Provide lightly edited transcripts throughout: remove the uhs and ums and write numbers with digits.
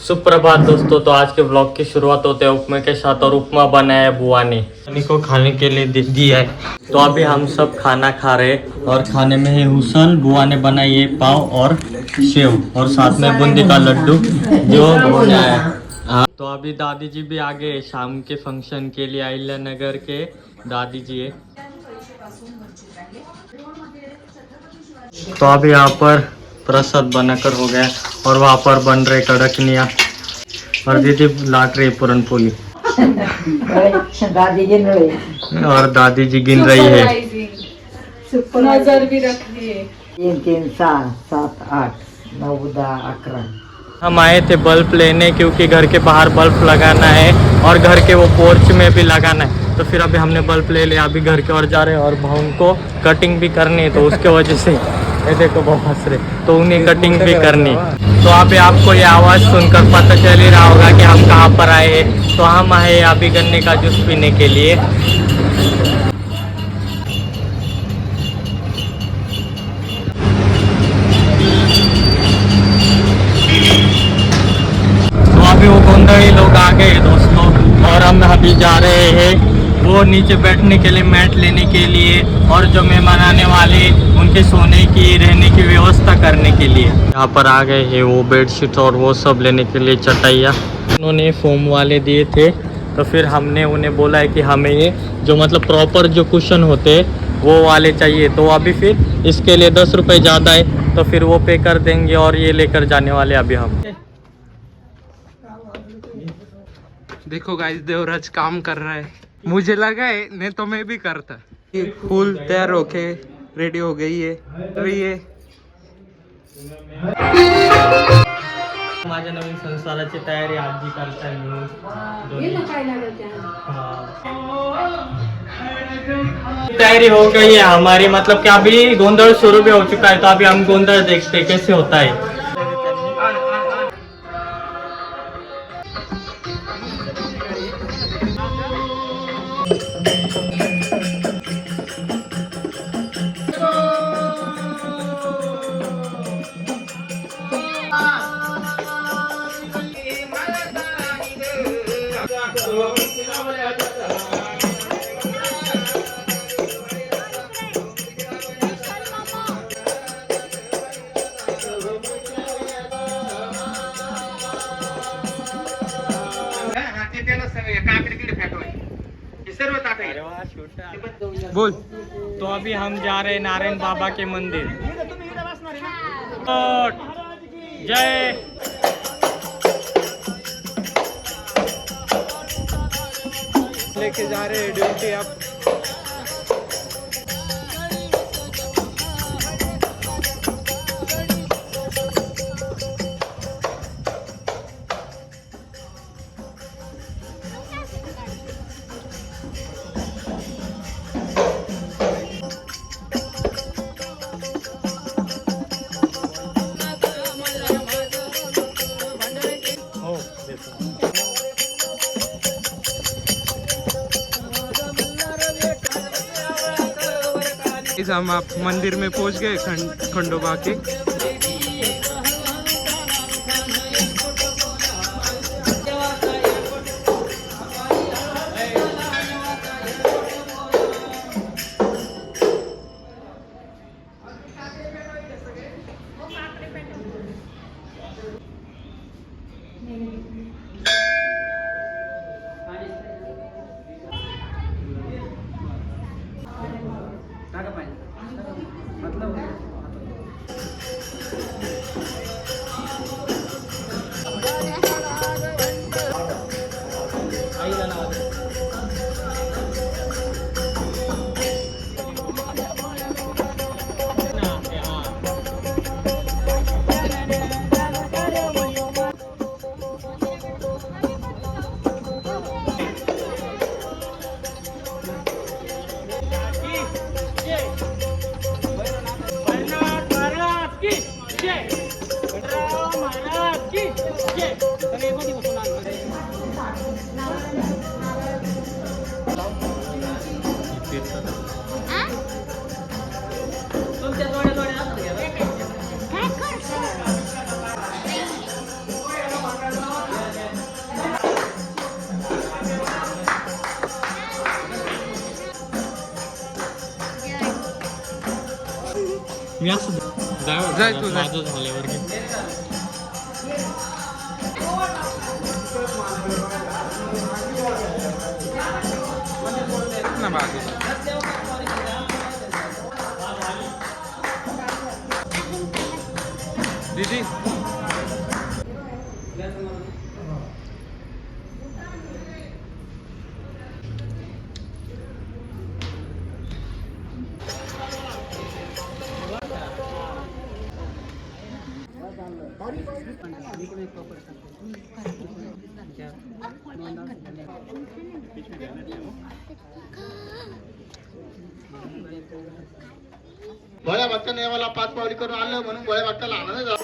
सुप्रभात दोस्तों। तो आज के ब्लॉग की शुरुआत होते हैं उपमा के साथ, और उपमा बनाया है बुआ ने, को खाने के लिए दिया है। तो अभी हम सब खाना खा रहे हैं, और खाने में है हुसन, बुआ ने बनाई है पाव और सेव, और साथ में बूंदी का लड्डू जो बनाया है। हाँ, तो अभी दादी जी भी आ गए शाम के फंक्शन के लिए, अहिल्या नगर के दादी जी है। तो अभी यहाँ पर प्रसाद बनाकर हो गया, और वहाँ पर बन रहे कड़कनिया, और दीदी लाट रही पूरन पोली, दादी गिन रही और दादी जी गिन रही है। नजर भी रख दिए 3 3 7 7 8 9 10 11। हम आए थे बल्ब लेने, क्योंकि घर के बाहर बल्ब लगाना है और घर के वो पोर्च में भी लगाना है। तो फिर अभी हमने बल्ब ले लिया, अभी घर के और जा रहे हैं, और भाव को कटिंग भी करनी है, तो उसके वजह से ये देखो बहुत हंस रहे, तो उन्हें कटिंग भी करनी। तो अभी आपको ये आवाज़ सुनकर पता चल ही रहा होगा कि हम कहाँ पर आए हैं। तो हम आए अभी गन्ने का जूस पीने के लिए। तो अभी वो गोंदड़ी लोग आ गए दोस्तों, और हम अभी जा रहे हैं वो नीचे बैठने के लिए मैट लेने के लिए, और जो मेहमान आने वाले उनके सोने की रहने की व्यवस्था करने के लिए यहाँ पर आ गए हैं। वो बेडशीट और वो सब लेने के लिए चटाइयाँ उन्होंने फोम वाले दिए थे। तो फिर हमने उन्हें बोला है कि हमें ये जो मतलब प्रॉपर जो कुशन होते हैं वो वाले चाहिए। तो अभी फिर इसके लिए 10 रुपये ज़्यादा है, तो फिर वो पे कर देंगे, और ये लेकर जाने वाले अभी हम। देखो गाइस, देवराज काम कर रहा है। मुझे लगा है नहीं तो मैं भी करता। ये फूल तैयार होके रेडी हो गई है, अभी ये माझ्या नवीन संसाराची तयारी आजी करताय तैयारी हो गई है हमारी, मतलब कि अभी गोंधळ शुरू भी हो चुका है। तो अभी हम गोंधळ देखते कैसे होता है। बोल। तो अभी हम जा रहे हैं नारायण बाबा के मंदिर। जय लेके जा रहे हैं ड्यूटी अब। हम आप मंदिर में पहुंच गए खंडोबा के। मी असं जाय तू, जाय. माझं झाल्यावर घे. ना बाजू दीदी भोळ्या भक्ताने मला 5 पावली करून आणलं म्हणून भोळ्या भक्ताला आनंद झाला.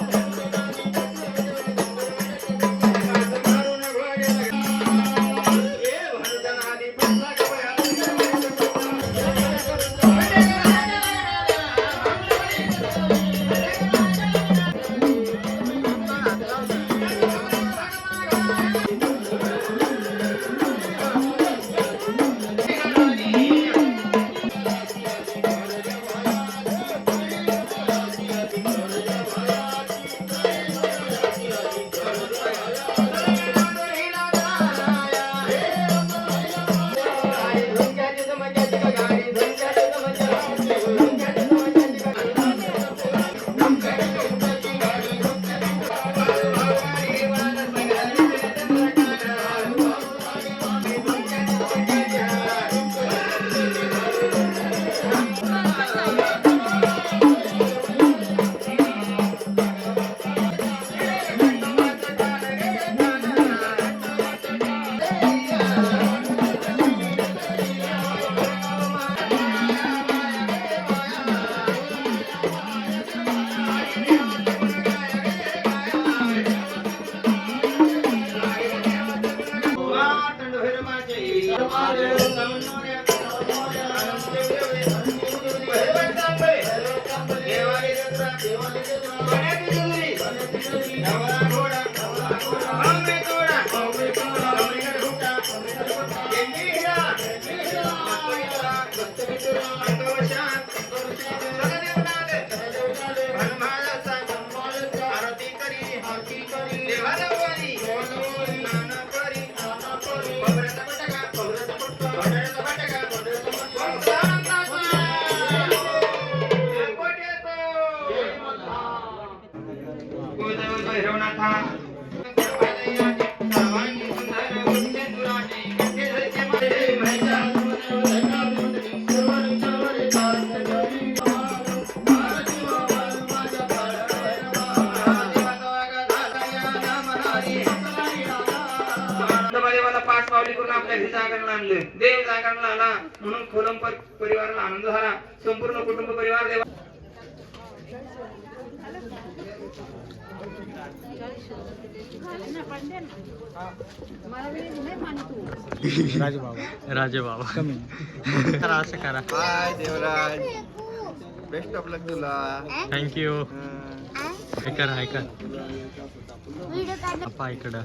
देव जागरणाला आला म्हणून खोलम परिवाराला आनंद झाला. संपूर्ण कुटुंब परिवार देवा राजे बाबा करा असं करा. हाय देवराज, बेस्ट ऑफ लक तुला. थँक्यू. ऐका ऐका पप्पा इकडं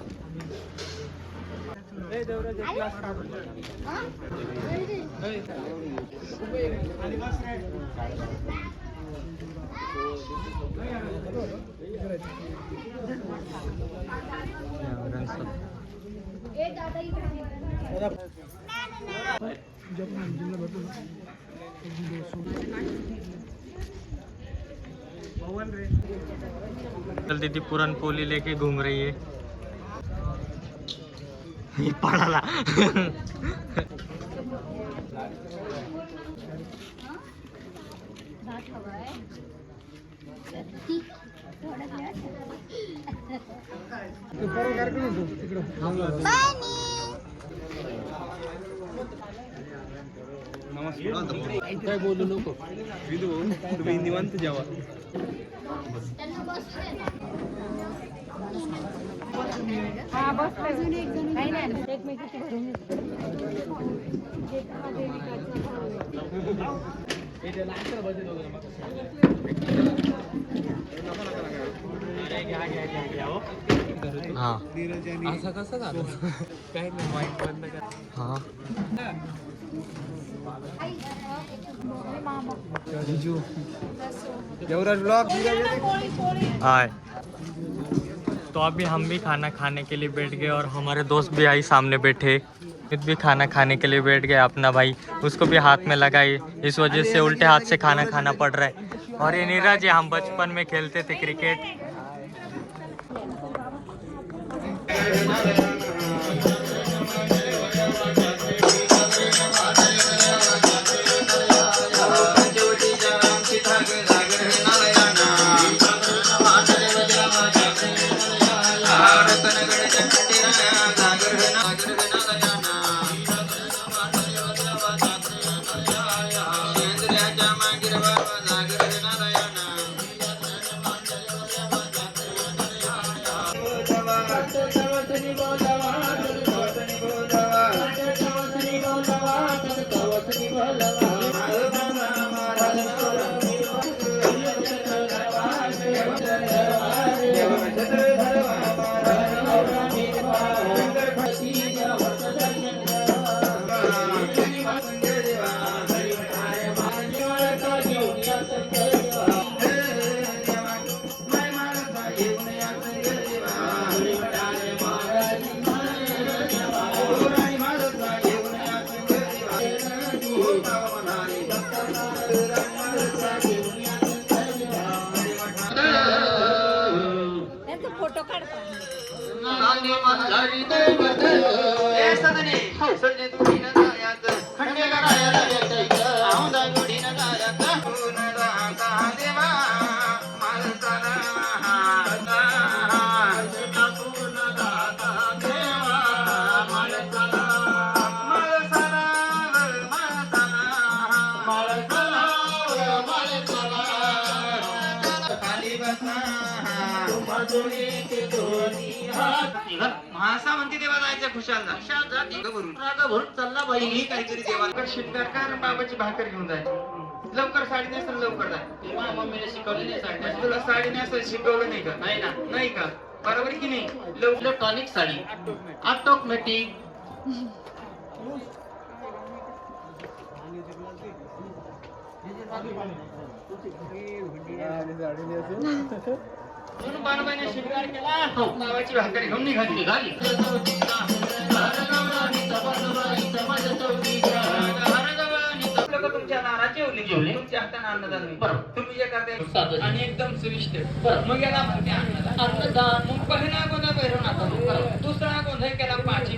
चल दीदी पुरणपोली लेके घूम रही है. पड़ाला काय बोलू नको तुम्ही निवांत जेवा. हाँ असं कसं झालं काय नाही माईक बंद कर. हाँ हाय। तो अभी हम भी खाना खाने के लिए बैठ गए और हमारे दोस्त भी आई सामने बैठे, खुद भी खाना खाने के लिए बैठ गया अपना भाई, उसको भी हाथ में लगाई, इस वजह से उल्टे हाथ से खाना खाना पड़ रहा है। और ये नीरज है, हम बचपन में खेलते थे क्रिकेट। फोटो काढता महासा म्हणते देवा जायचं खुशाल जा खुशाल जा राग भरून चालला बाई ही काहीतरी देवाला शिकणार का बाबाची भाकर घेऊन जायची लवकर साडी नेसल लवकर जाय मम्मीने शिकवली नाही साडी तुला साडी नेसायला शिकवलं नाही का नाही ना नाही का बरोबर की नाही इलेक्ट्रॉनिक साडी ऑटोमॅटिक म्हणून बाबाने शिकणार केला बाबाची भाकर घेऊन निघाली तुमच्या नाराची जेवली तुमच्या हाताने अन्नदान बरोबर तुम्ही जे करताय आणि एकदम सुविष्ट मग याला म्हणते अन्नदान मग पहिला गोंधळ भैरवनाथ दुसरा गोंधळ केला पाची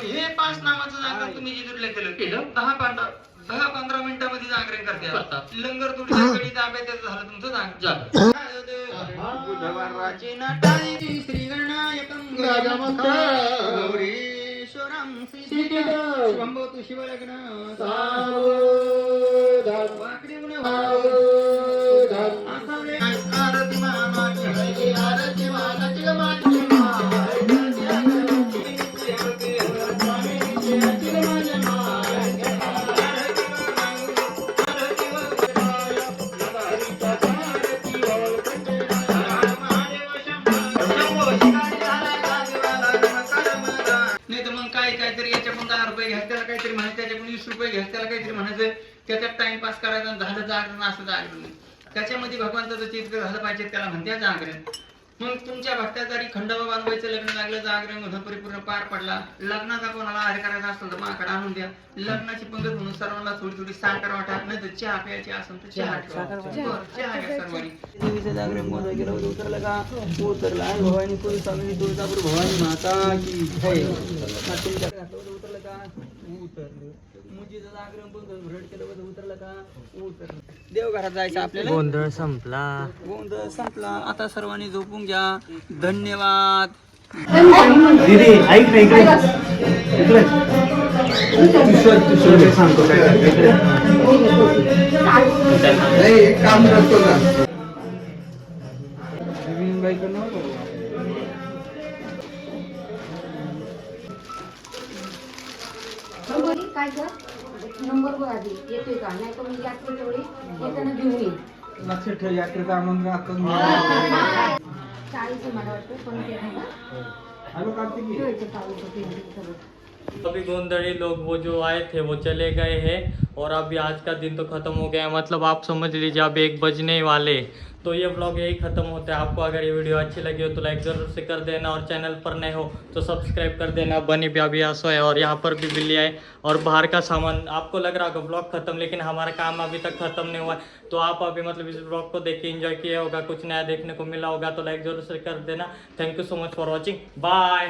हे 5 नामाचं जागरण तुम्ही जिजूरला केलं 10-15 मिनिटांमध्ये जागरण करते लंगर तुमच्या कडे ताब्यात झालं तुमचं जागरण बुधवाराची नटाई श्री गणायकं गौरीश्वरं श्री शिवंभवतु शिवलग्न वाकडी गुण असावे आरती मानाची आरती मानाची काहीतरी याच्याकडून 10 रुपये घ्या त्याला काहीतरी म्हणायचं त्याच्याकडून 20 रुपये घ्या त्याला काहीतरी म्हणायचं त्याच्यात टाइमपास करायचा झालं जागरण असं जागरण त्याच्यामध्ये भगवंताचं चित्र झालं पाहिजे त्याला म्हणत्या जागरण मग तुमच्या भक्ताचारी खंडोबा बांधवायचं लग्न लागलं जागरण होतं परिपूर्ण पार पडला लग्नाचा कोणाला आहार करायचा असेल तर माझ्याकडे आणून द्या लग्नाची पंगत म्हणून सर्वांना थोडी थोडी साखर वाटा नाही तर चहा प्यायची असेल तर चहा चहा घ्या सर्वांनी देवीचं जागरण मोदक गेलं होतं उतरलं का उतरला आहे भवानी कुलस्वामिनी तुळजापूर भवानी माता की जय तुमच्याकडे घातलं होतं उतरलं का उतरलं मुजीचं जागरण पण भरड केलं होतं उतरलं का उतरलं देवघरात जायचं आपल्याला गोंधळ संपला गोंधळ संपला आता सर्वांनी झोपून घ्या धन्यवाद दीदी ऐक ना इकडे सांगतो काम करतो ना काय कर नंबर बघ आधी येतोय का नाही तर मग यात्रेच्या वेळी येताना घेऊन येईल लक्षात ठेव यात्रेचं आमंत्रण आता 40 मला वाटतं पण ते आहे ना हॅलो कार्तिकी ठेवायचं 40 सगळं अभी गोंदड़ी लोग वो जो आए थे वो चले गए हैं और अभी आज का दिन तो ख़त्म हो गया है मतलब आप समझ लीजिए अब 1 बजने वाले तो ये व्लॉग यही ख़त्म होता है आपको अगर ये वीडियो अच्छी लगी हो तो लाइक ज़रूर से कर देना और चैनल पर नए हो तो सब्सक्राइब कर देना बनी ब्याबी आसो है और यहाँ पर भी बिल्ली है और बाहर का सामान आपको लग रहा होगा व्लॉग खत्म लेकिन हमारा काम अभी तक खत्म नहीं हुआ है तो आप अभी मतलब इस व्लॉग को देख के एंजॉय किया होगा कुछ नया देखने को मिला होगा तो लाइक ज़रूर से कर देना thank you so much for watching bye